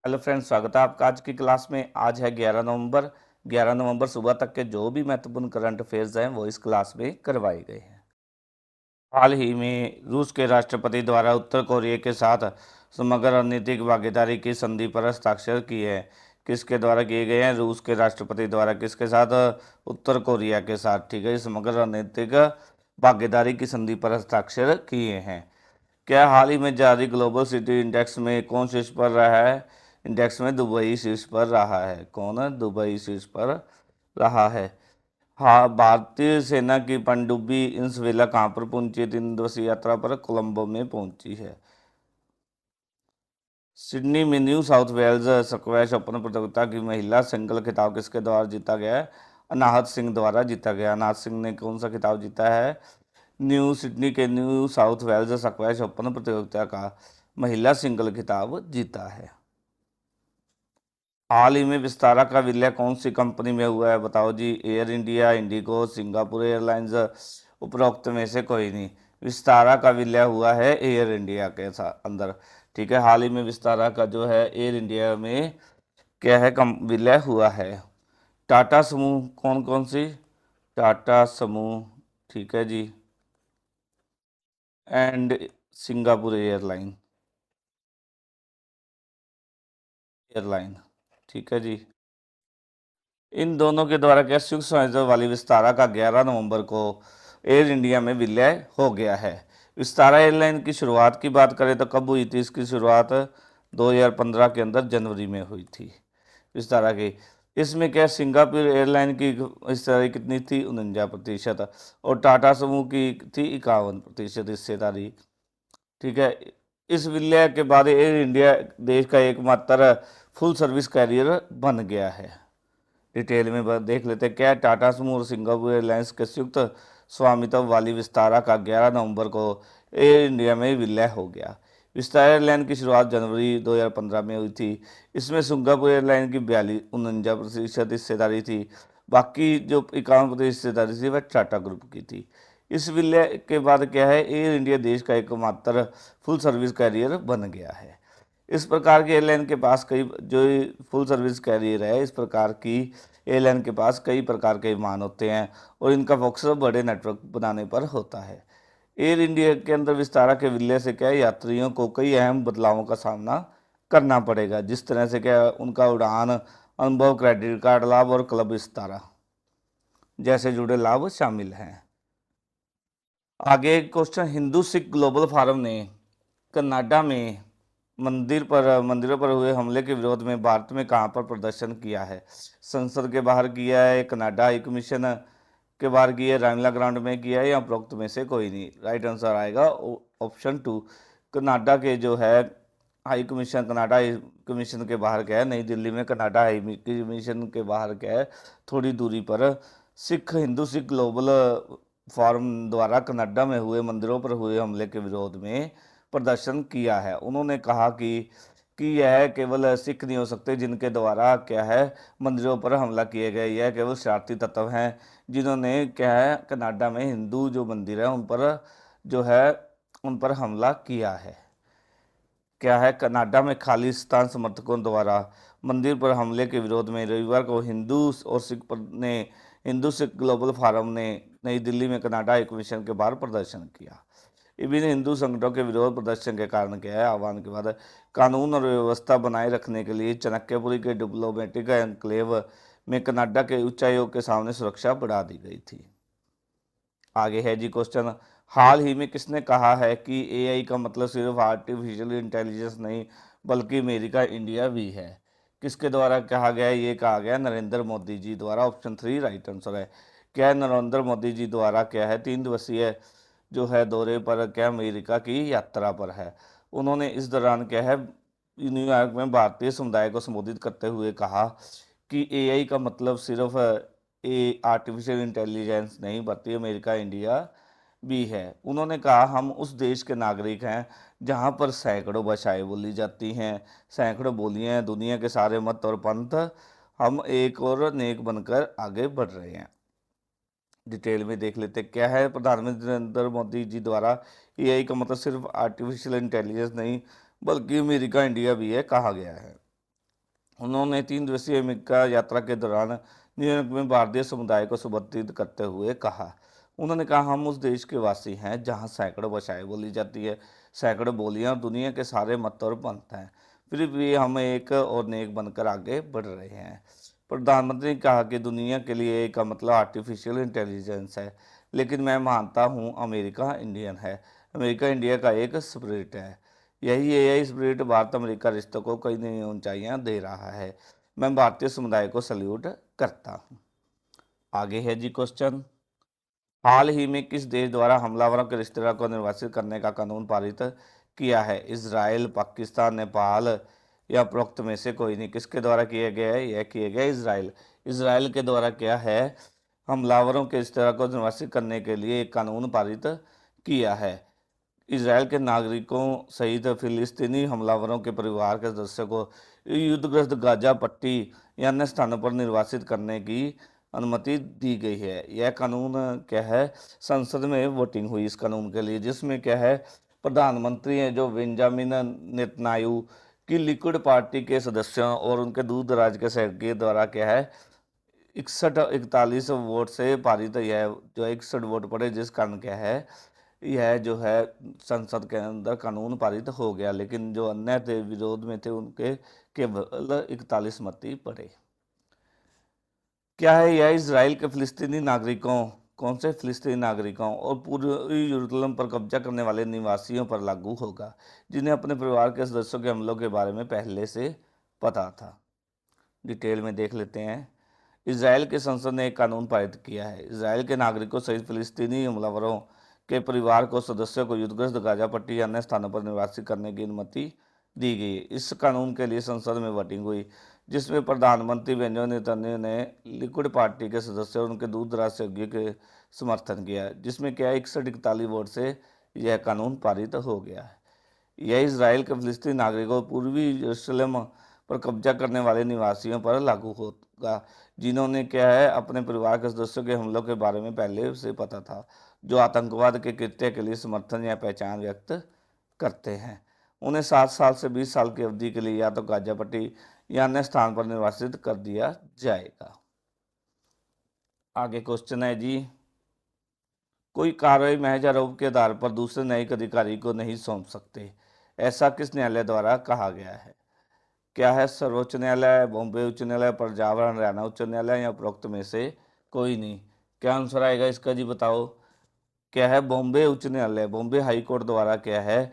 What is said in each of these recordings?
Hello friends, स्वागत है आपका आज की क्लास में। आज है 11 नवंबर। 11 नवंबर सुबह तक के जो भी महत्वपूर्ण करंट अफेयर्स हैं वो इस क्लास में करवाए गए हैं। हाल ही में रूस के राष्ट्रपति द्वारा उत्तर कोरिया के साथ समग्र रणनीतिक भागीदारी की संधि पर हस्ताक्षर किए हैं। किसके द्वारा किए गए हैं? रूस के राष्ट्रपति द्वारा किसके साथ? उत्तर कोरिया के साथ। ठीक है, समग्र रणनीतिक भागीदारी की संधि पर हस्ताक्षर किए हैं। क्या हाल ही में जारी ग्लोबल सिटी इंडेक्स में कौन शीर्ष पर रहा है? इंडेक्स में दुबई शीर्ष पर रहा है। कौन है? दुबई शीर्ष पर रहा है। हाँ, भारतीय सेना की पनडुब्बी इंसवेला कहाँ पर पहुंची है? 3 दिवसीय यात्रा पर कोलंबो में पहुंची है। सिडनी में New South Wales squash open प्रतियोगिता की महिला सिंगल खिताब किसके द्वारा जीता गया है? अनाहत सिंह द्वारा जीता गया। अनाहत सिंह ने कौन सा खिताब जीता है? न्यू सिडनी के New South Wales squash open प्रतियोगिता का महिला सिंगल खिताब जीता है। हाल ही में विस्तारा का विलय कौन सी कंपनी में हुआ है? बताओ जी। Air India, IndiGo, Singapore Airlines, उपरोक्त में से कोई नहीं। विस्तारा का विलय हुआ है एयर इंडिया के साथ अंदर। ठीक है, हाल ही में विस्तारा का जो है एयर इंडिया में क्या है, कम विलय हुआ है। टाटा समूह कौन कौन सी? टाटा समूह, ठीक है जी, एंड सिंगापुर एयरलाइन, ठीक है जी। इन दोनों के द्वारा क्या संयुक्त संयोजक वाली विस्तारा का 11 नवंबर को एयर इंडिया में विलय हो गया है। विस्तारा एयरलाइन की शुरुआत की बात करें तो कब हुई थी? इसकी शुरुआत 2015 के अंदर जनवरी में हुई थी विस्तारा की। इसमें क्या सिंगापुर एयरलाइन की हिस्सेदारी कितनी थी? 49%। और टाटा समूह की थी 51% हिस्सेदारी। ठीक है, इस विलय के बाद एयर इंडिया देश का एकमात्र फुल सर्विस कैरियर बन गया है। डिटेल में देख लेते हैं क्या है। टाटा समूह और सिंगापुर एयरलाइंस के संयुक्त स्वामित्व वाली विस्तारा का 11 नवंबर को एयर इंडिया में विलय हो गया। विस्तारा एयरलाइन की शुरुआत जनवरी 2015 में हुई थी। इसमें सिंगापुर एयरलाइन की 49 प्रतिशत हिस्सेदारी थी। बाकी जो 51% हिस्सेदारी थी वह टाटा ग्रुप की थी। इस विलय के बाद क्या है, एयर इंडिया देश का एकमात्र फुल सर्विस कैरियर बन गया है। इस प्रकार की एयरलाइन के पास कई जो फुल सर्विस कैरियर है, इस प्रकार की एयरलाइन के पास कई प्रकार के विमान होते हैं और इनका फोकस बड़े नेटवर्क बनाने पर होता है। एयर इंडिया के अंदर विस्तारा के विलय से क्या है, यात्रियों को कई अहम बदलावों का सामना करना पड़ेगा। जिस तरह से क्या है, उनका उड़ान अनुभव, क्रेडिट कार्ड लाभ और क्लब विस्तारा जैसे जुड़े लाभ शामिल हैं। आगे question, Hindu Sikh global forum ने कनाडा में मंदिरों पर हुए हमले के विरोध में भारत में कहां पर प्रदर्शन किया है? संसद के बाहर किया है, कनाडा हाई कमीशन के बाहर किया है, रामला ग्राउंड में किया है, या उपरोक्त में से कोई नहीं? राइट आंसर आएगा ऑप्शन 2। कनाडा के जो है high commission, Canada high commission के बाहर क्या है, नई दिल्ली में कनाडा हाई कमीशन के बाहर क्या है, थोड़ी दूरी पर हिंदू सिख ग्लोबल फोरम द्वारा कनाडा में हुए मंदिरों पर हुए हमले के विरोध में प्रदर्शन किया है। उन्होंने कहा कि यह केवल सिख नहीं हो सकते जिनके द्वारा क्या है मंदिरों पर हमला किए गए। यह केवल शरारती तत्व हैं जिन्होंने क्या है कनाडा में हिंदू जो मंदिर है उन पर जो है उन पर हमला किया है। क्या है, कनाडा में खालिस्तान समर्थकों द्वारा मंदिर पर हमले के विरोध में रविवार को हिंदू सिख ग्लोबल फोरम ने नई दिल्ली में कनाडा हाई कमीशन के बाहर प्रदर्शन किया। विभिन्न हिंदू संगठनों के विरोध प्रदर्शन के कारण क्या है, आह्वान के बाद कानून और व्यवस्था बनाए रखने के लिए चाणक्यपुरी के डिप्लोमेटिक एनक्लेव में कनाडा के उच्चायोग के सामने सुरक्षा बढ़ा दी गई थी। आगे है जी क्वेश्चन, हाल ही में किसने कहा है कि एआई का मतलब सिर्फ आर्टिफिशियल इंटेलिजेंस नहीं बल्कि अमेरिका इंडिया भी है? किसके द्वारा कहा गया है? ये कहा गया नरेंद्र मोदी जी द्वारा। ऑप्शन 3 राइट आंसर है। क्या है, नरेंद्र मोदी जी द्वारा क्या है 3 दिवसीय जो है दौरे पर क्या अमेरिका की यात्रा पर है। उन्होंने इस दौरान क्या है न्यूयॉर्क में भारतीय समुदाय को संबोधित करते हुए कहा कि एआई का मतलब सिर्फ आर्टिफिशियल इंटेलिजेंस नहीं बल्कि अमेरिका इंडिया भी है। उन्होंने कहा, हम उस देश के नागरिक हैं जहां पर सैकड़ों भाषाएं बोली जाती हैं, सैकड़ों बोलियां हैं, दुनिया के सारे मत और पंथ, हम एक और नेक बनकर आगे बढ़ रहे हैं। डिटेल में देख लेते हैं क्या है, प्रधानमंत्री नरेंद्र मोदी जी द्वारा एआई का मतलब सिर्फ आर्टिफिशियल इंटेलिजेंस नहीं बल्कि अमेरिका इंडिया भी है कहा गया है। उन्होंने 3 दिवसीय अमेरिका यात्रा के दौरान न्यूयॉर्क में भारतीय समुदाय को संबोधित करते हुए कहा। उन्होंने कहा, हम उस देश के वासी हैं जहां सैकड़ों भाषाएं बोली जाती है, सैकड़ों बोलियां, दुनिया के सारे मत और पंथ हैं। फिर भी हम एक और नेक बनकर आगे बढ़ रहे हैं। प्रधानमंत्री ने कहा कि दुनिया के लिए का मतलब आर्टिफिशियल इंटेलिजेंस है, लेकिन मैं मानता हूँ अमेरिका इंडियन है। अमेरिका इंडिया का एक स्पिरिट है। यही एआई स्पिरिट भारत अमेरिका रिश्तों को कई नई ऊंचाइयां दे रहा है। मैं भारतीय समुदाय को सल्यूट करता हूँ। आगे है जी क्वेश्चन। हाल ही में किस देश द्वारा हमलावरों के रिश्तेदार को निर्वासित करने का कानून पारित किया है? इजराइल, पाकिस्तान, नेपाल या उपरोक्त में से कोई नहीं। किसके द्वारा किया गया है? यह किया गया इजराइल। इजराइल के द्वारा क्या है, हमलावरों के रिश्तेदार को निर्वासित करने के लिए एक कानून पारित किया है। इजराइल के नागरिकों सहित फिलिस्तीनी हमलावरों के परिवार के सदस्यों को युद्धग्रस्त गाजा पट्टी या अन्य स्थानों पर निर्वासित करने की अनुमति दी गई है। यह कानून क्या है, संसद में वोटिंग हुई इस कानून के लिए, जिसमें क्या है, प्रधानमंत्री हैं जो बेंजामिन नेतन्याहू की लिक्विड पार्टी के सदस्यों और उनके दूर दराज के सहयोगी द्वारा क्या है 61-41 वोट से पारित। यह जो 61 वोट पड़े, जिस कारण क्या है यह जो है संसद के अंदर कानून पारित हो गया। लेकिन जो अन्य थे, विरोध में थे, उनके केवल 41 मत ही पड़े। क्या है यह इजराइल के फिलिस्तीनी नागरिकों, कौन से फिलिस्तीनी नागरिकों और पूर्वी यरूशलेम पर कब्जा करने वाले निवासियों पर लागू होगा, जिन्हें अपने परिवार के सदस्यों के हमलों के बारे में पहले से पता था। डिटेल में देख लेते हैं। इजराइल की संसद ने एक कानून पारित किया है। इजराइल के नागरिकों सहित फिलिस्तीनी हमलावरों के परिवार को सदस्यों को युद्धग्रस्त गाजा पट्टी या अन्य स्थानों पर निवासित करने की अनुमति दी गई। इस कानून के लिए संसद में वोटिंग हुई, जिसमें प्रधानमंत्री बेंजामिन नेतन्याहू ने लिक्विड पार्टी के सदस्यों और उनके दूर दराज सहयोगियों के समर्थन किया, जिसमें क्या 61-41 वोट से यह कानून पारित हो गया है। यह इजराइल के फिलिस्तीनी नागरिकों और पूर्वी यरूशलेम पर कब्जा करने वाले निवासियों पर लागू होगा, जिन्होंने क्या है अपने परिवार के सदस्यों के हमलों के बारे में पहले से पता था, जो आतंकवाद के कृत्य के लिए समर्थन या पहचान व्यक्त करते हैं। उन्हें 7 साल से 20 साल की अवधि के लिए या तो गाजा पट्टी या अन्य स्थान पर निर्वासित कर दिया जाएगा। आगे क्वेश्चन है जी, कोई कार्रवाई महज आरोप के आधार पर दूसरे न्यायिक अधिकारी को नहीं सौंप सकते, ऐसा किस न्यायालय द्वारा कहा गया है? क्या है, सर्वोच्च न्यायालय, बॉम्बे उच्च न्यायालय, पर्यावरण हरियाणा उच्च न्यायालय या उपरोक्त में से कोई नहीं। क्या आंसर आएगा इसका जी, बताओ। क्या है, बॉम्बे उच्च न्यायालय, बॉम्बे हाई कोर्ट द्वारा क्या है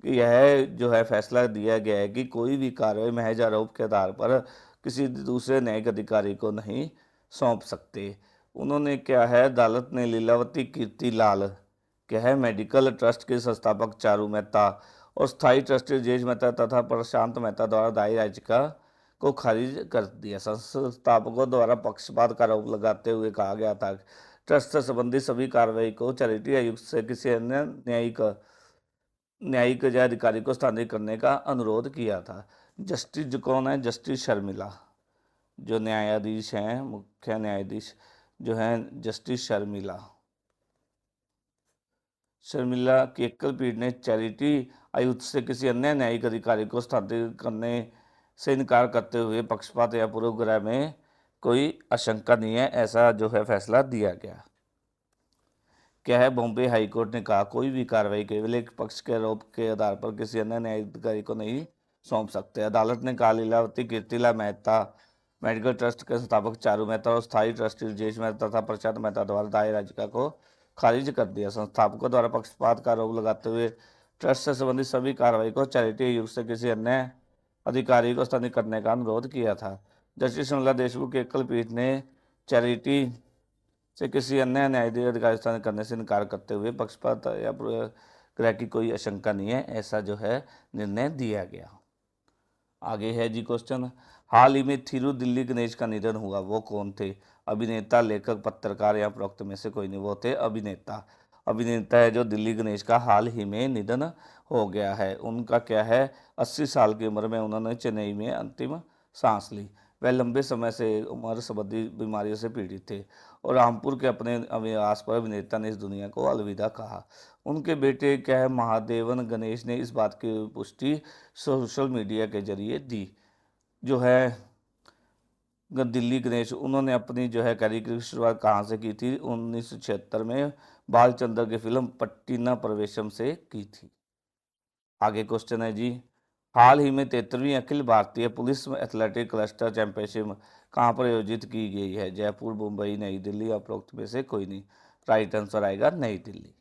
कि यह जो है फैसला दिया गया है कि कोई भी कार्रवाई महज आरोप के आधार पर किसी दूसरे न्यायिक अधिकारी को नहीं सौंप सकते। उन्होंने क्या है, अदालत ने लीलावती कीर्तिलाल क्या है मेडिकल ट्रस्ट के संस्थापक चारू मेहता और स्थायी ट्रस्टी राजेश मेहता तथा प्रशांत मेहता द्वारा दायर याचिका को खारिज कर दिया। संस्थापकों द्वारा पक्षपात का आरोप लगाते हुए कहा गया था कि ट्रस्ट से संबंधित सभी कार्रवाई को चैरिटी आयुक्त से किसी अन्य न्यायिक या अधिकारी को स्थानांतरित करने का अनुरोध किया था। जस्टिस जो कौन है, जस्टिस शर्मिला, जो न्यायाधीश हैं, मुख्य न्यायाधीश जो हैं जस्टिस शर्मिला, शर्मिला की एकल पीठ ने चैरिटी आयुक्त से किसी अन्य न्यायिक अधिकारी को स्थानांतरित करने से इनकार करते हुए पक्षपात या पूर्वग्रह में कोई आशंका नहीं है, ऐसा जो है फैसला दिया गया। क्या है, बॉम्बे हाई कोर्ट ने कहा कोई भी कार्रवाई केवल एक पक्ष के आरोप के आधार पर किसी अन्य न्यायिक अधिकारी को नहीं सौंप सकते। अदालत ने कहा लीलावती कीर्तिला मेहता मेडिकल ट्रस्ट के संस्थापक चारू मेहता और स्थायी ट्रस्टी राजेश मेहता तथा प्रशांत मेहता द्वारा दायर याचिका को खारिज कर दिया। संस्थापकों द्वारा पक्षपात का आरोप लगाते हुए ट्रस्ट से संबंधित सभी कार्रवाई को चैरिटी आयुक्त से किसी अन्य अधिकारी को स्थानांतरित करने का अनुरोध किया था। जस्टिस शिमला देशमुख की एकल पीठ ने चैरिटी से किसी अन्य न्यायाधीश अधिकारी स्थानांतरित करने से इनकार करते हुए पक्षपात या पूर्वग्रह की कोई आशंका नहीं है, ऐसा जो है निर्णय दिया गया। आगे है जी क्वेश्चन, हाल ही में थिरू दिल्ली गणेश का निधन हुआ, वो कौन थे? अभिनेता, लेखक, पत्रकार या प्रवक्ता में से कोई नहीं। वो थे अभिनेता। अभिनेता है जो दिल्ली गणेश का हाल ही में निधन हो गया है। उनका क्या है, 80 साल की उम्र में उन्होंने चेन्नई में अंतिम सांस ली। वह लंबे समय से उम्र संबंधी बीमारियों से पीड़ित थे और रामपुर के अपने आवास पर अभिनेता ने इस दुनिया को अलविदा कहा। उनके बेटे क्या है, महादेवन गणेश ने इस बात की पुष्टि सोशल मीडिया के जरिए दी। जो है दिल्ली गणेश, उन्होंने अपनी जो है कैरियर की शुरुआत कहाँ से की थी? 1976 में बालचंद्र की फिल्म पट्टीना प्रवेशम से की थी। आगे क्वेश्चन है जी, हाल ही में 73वीं Akhil Bharatiya police athletic cluster championship कहाँ पर आयोजित की गई है? जयपुर, मुंबई, नई दिल्ली, उपरोक्त में से कोई नहीं। राइट आंसर आएगा नई दिल्ली।